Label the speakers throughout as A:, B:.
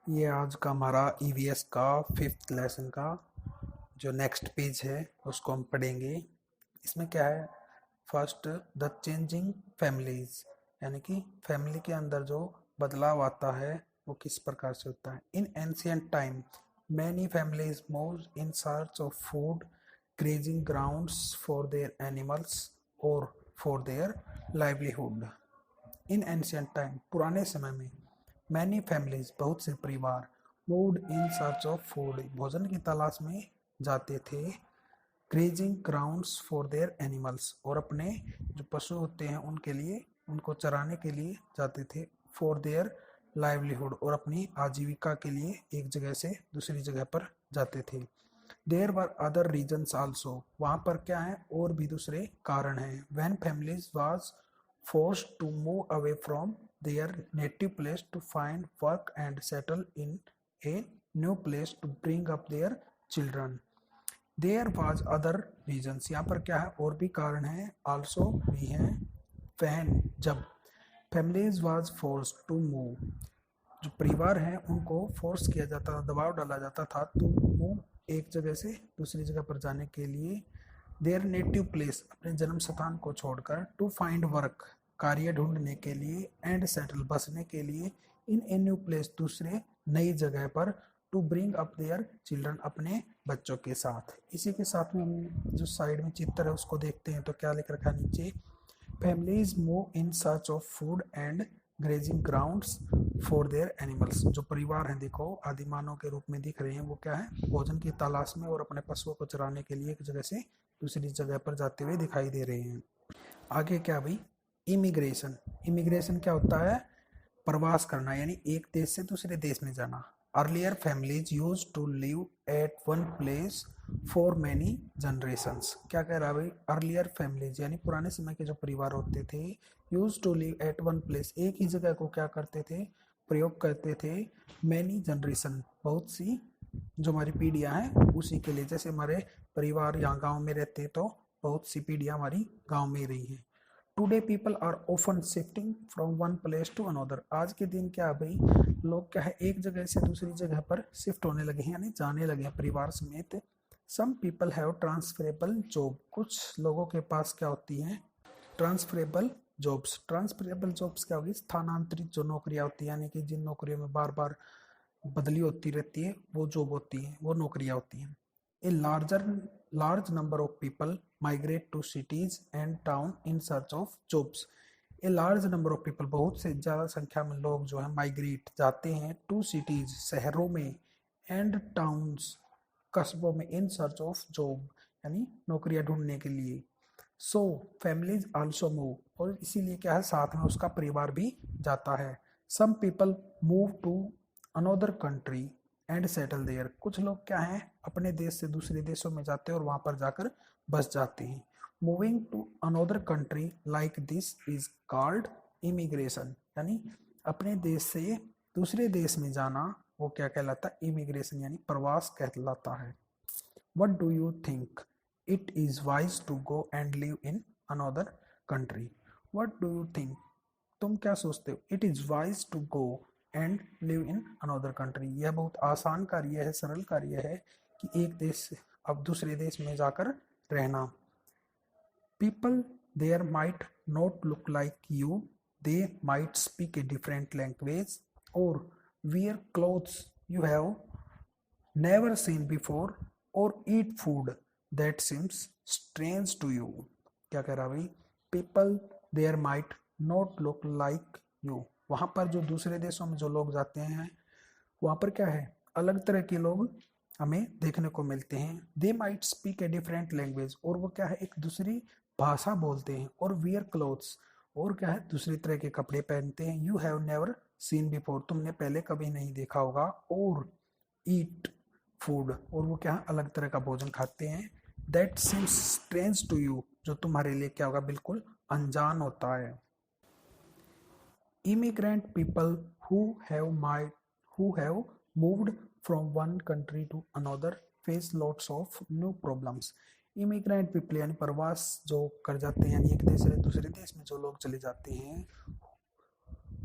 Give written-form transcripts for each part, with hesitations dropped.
A: ये आज का हमारा ईवीएस का 5th लेसन का जो नेक्स्ट पेज है उसको हम पढ़ेंगे। इसमें क्या है, फर्स्ट द चेंजिंग फैमिलीज, यानी कि फैमिली के अंदर जो बदलाव आता है वो किस प्रकार से होता है। In ancient time many families move in search of food, grazing grounds for their animals और for their livelihood. In ancient time पुराने समय में मैनी फैमिलीज बहुत से परिवार moved in search of food भोजन की तलाश में जाते थे, grazing grounds for their animals और अपने जो पशु होते हैं उनके लिए उनको चराने के लिए जाते थे, फॉर देयर लाइवलीहुड और अपनी आजीविका के लिए एक जगह से दूसरी जगह पर जाते थे। There were other reasons also, वहाँ पर क्या है और भी दूसरे कारण हैं। When families was forced to move away from their native place to find work and settle in a new place to bring up their children. There was other reasons, यहाँ पर क्या है और भी कारण है, also भी हैं। when जब families was forced to move, जो परिवार हैं उनको फोर्स किया जाता था, दबाव डाला जाता था तो मूव एक जगह से दूसरी जगह पर जाने के लिए, देयर नेटिव प्लेस अपने जन्म स्थान को छोड़कर, टू फाइंड वर्क कार्य ढूंढने के लिए, एंड सेटल बसने के लिए, इन ए न्यू प्लेस दूसरे नई जगह पर, to bring up their children अपने बच्चों के साथ। इसी के साथ में हम जो साइड में चित्र है उसको देखते हैं तो क्या लिख रखा है नीचे, families move in search of food and grazing grounds for their animals. जो परिवार हैं देखो आदिमानव के रूप में दिख रहे हैं, वो क्या है भोजन की तलाश में और अपने पशुओं को चराने के लिए एक जगह से दूसरी जगह पर जाते हुए दिखाई दे रहे हैं। आगे क्या भाई, इमिग्रेशन। इमिग्रेशन क्या होता है, प्रवास करना, यानी एक देश से दूसरे देश में जाना। Earlier families use to live at one place for many generations. क्या कह रहा है भाई, अर्लियर फैमिलीज यानी पुराने समय के जो परिवार होते थे, use to live at one place एक ही जगह को क्या करते थे, प्रयोग करते थे, मैनी जनरेशन बहुत सी जो हमारी पीढ़ियां हैं उसी के लिए। जैसे हमारे परिवार यहाँ गांव में रहते हैं तो बहुत सी पीढ़ियां हमारी गांव में रही हैं। Today people are often shifting from one place to another. आज के दिन क्या भाई, लोग क्या है एक जगह से दूसरी जगह पर शिफ्ट होने लगे हैं, यानी जाने लगे हैं परिवार समेत। Some people have transferable job, कुछ लोगों के पास क्या होती हैं ट्रांसफरेबल जॉब्स। ट्रांसफरेबल जॉब्स क्या होगी, स्थानांतरित जो नौकरियां होती हैं, यानी कि जिन नौकरियों में बार बार बदली होती रहती है वो जॉब होती है, वो नौकरियां होती हैं। A large number of people migrate to cities and town in search of jobs. A large number of people बहुत से ज़्यादा संख्या में लोग जो है माइग्रेट जाते हैं, टू सिटीज शहरों में, एंड टाउन्स कस्बों में, इन सर्च ऑफ जॉब यानी नौकरियां ढूंढने के लिए। सो फैमिलीज आल्सो मूव, और इसीलिए क्या है साथ में उसका परिवार भी जाता है। Some people move to another country and settle there, कुछ लोग क्या हैं अपने देश से दूसरे देशों में जाते हैं और वहां पर जाकर बस जाते हैं। Moving to another country like this is called immigration, यानी अपने देश से दूसरे देश में जाना वो क्या कहलाता है, इमिग्रेशन यानी प्रवास कहलाता है। What do you think? It is wise to go and live in another country. What do you think? तुम क्या सोचते हो? It is wise to go and live in another country. यह बहुत आसान कार्य है, सरल कार्य है कि एक देश से अब दूसरे देश में जाकर रहना। People there might not look like you. They might speak a different language or wear clothes you have never seen before or eat food that seems strange to you. क्या कह रहा भाई, people there might not look like you, वहां पर जो दूसरे देशों में जो लोग जाते हैं वहां पर क्या है अलग तरह के लोग हमें देखने को मिलते हैं। They might speak a different language, और वो क्या है एक दूसरी भाषा बोलते हैं। और वियर क्लोथ्स, और क्या है दूसरी तरह के कपड़े पहनते हैं। You have never seen before, तुमने पहले कभी नहीं देखा होगा। और ईट फूड, और वो क्या अलग तरह का भोजन खाते हैं। That seems strange to you, जो तुम्हारे लिए क्या होगा बिल्कुल अनजान होता है। Immigrant people who have moved from one country to another face lots of new problems. Immigrant people यानी प्रवास जो कर जाते हैं, यानी एक देश से दूसरे देश में जो लोग चले जाते हैं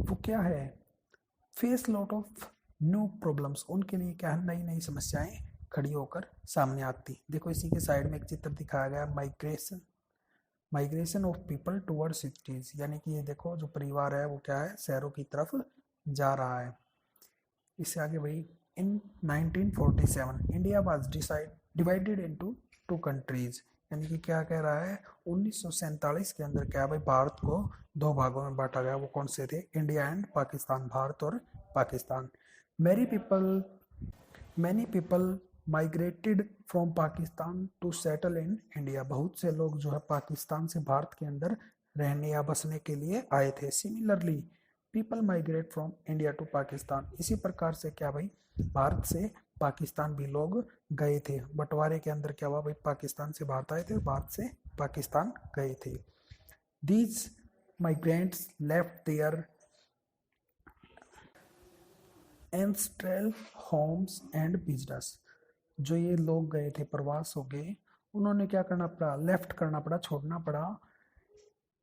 A: वो क्या है, face lot of new problems, उनके लिए क्या है, नई नई समस्याएं खड़ी होकर सामने आती। देखो इसी के साइड में एक चित्र दिखाया गया, migration of people towards cities, यानी कि ये देखो जो परिवार है वो क्या है, शहरों की तरफ जा रहा है। इससे आगे भाई, इन 1947 India was divided into 2 countries, यानी कि क्या कह रहा है, 1947 के अंदर क्या भाई, भारत को 2 भागों में बांटा गया। वो कौन से थे, इंडिया एंड पाकिस्तान, भारत और Pakistan. Many people migrated from Pakistan to settle in India, बहुत से लोग जो है पाकिस्तान से भारत के अंदर रहने या बसने के लिए आए थे। Similarly people migrate from India to Pakistan, इसी प्रकार से क्या भाई, भारत से पाकिस्तान भी लोग गए थे। बंटवारे के अंदर क्या हुआ भाई, पाकिस्तान से भारत आए थे, भारत से पाकिस्तान गए थे। These migrants left their ancestral homes and business, जो ये लोग गए थे, प्रवास हो गए, उन्होंने क्या करना पड़ा, लेफ्ट करना पड़ा, छोड़ना पड़ा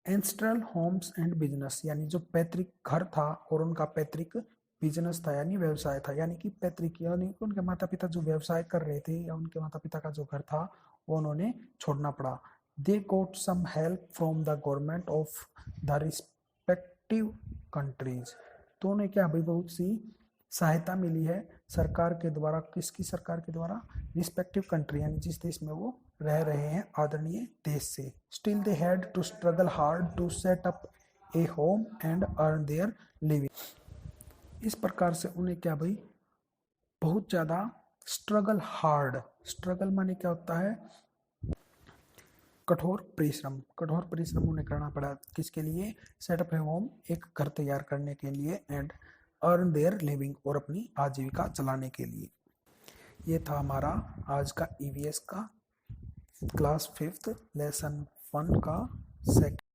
A: एंसेस्ट्रल होम्स एंड बिजनेस, यानी जो पैतृक घर था और उनका पैतृक बिजनेस था यानी व्यवसाय था, यानी कि पैतृक यानी उनके माता पिता जो व्यवसाय कर रहे थे या उनके माता पिता का जो घर था वो उन्होंने छोड़ना पड़ा। They got some help from the government of the respective countries, तो उन्हें क्या भाई, बहुत सी सहायता मिली है सरकार के द्वारा। किसकी सरकार के द्वारा, रिस्पेक्टिव कंट्री, यानी जिस देश में वो रह रहे हैं, आदरणीय देश से। Still they had to struggle hard to set up a home and earn their living, इस प्रकार से उन्हें क्या भाई, बहुत ज़्यादा स्ट्रगल हार्ड, स्ट्रगल माने क्या होता है, कठोर परिश्रम उन्हें करना पड़ा, किसके लिए, सेटअप ए होम, एक घर तैयार करने के लिए, एंड अर्न देयर लिविंग, और अपनी आजीविका चलाने के लिए। ये था हमारा आज का ईवीएस का क्लास 5th लेसन 1 का सेकंड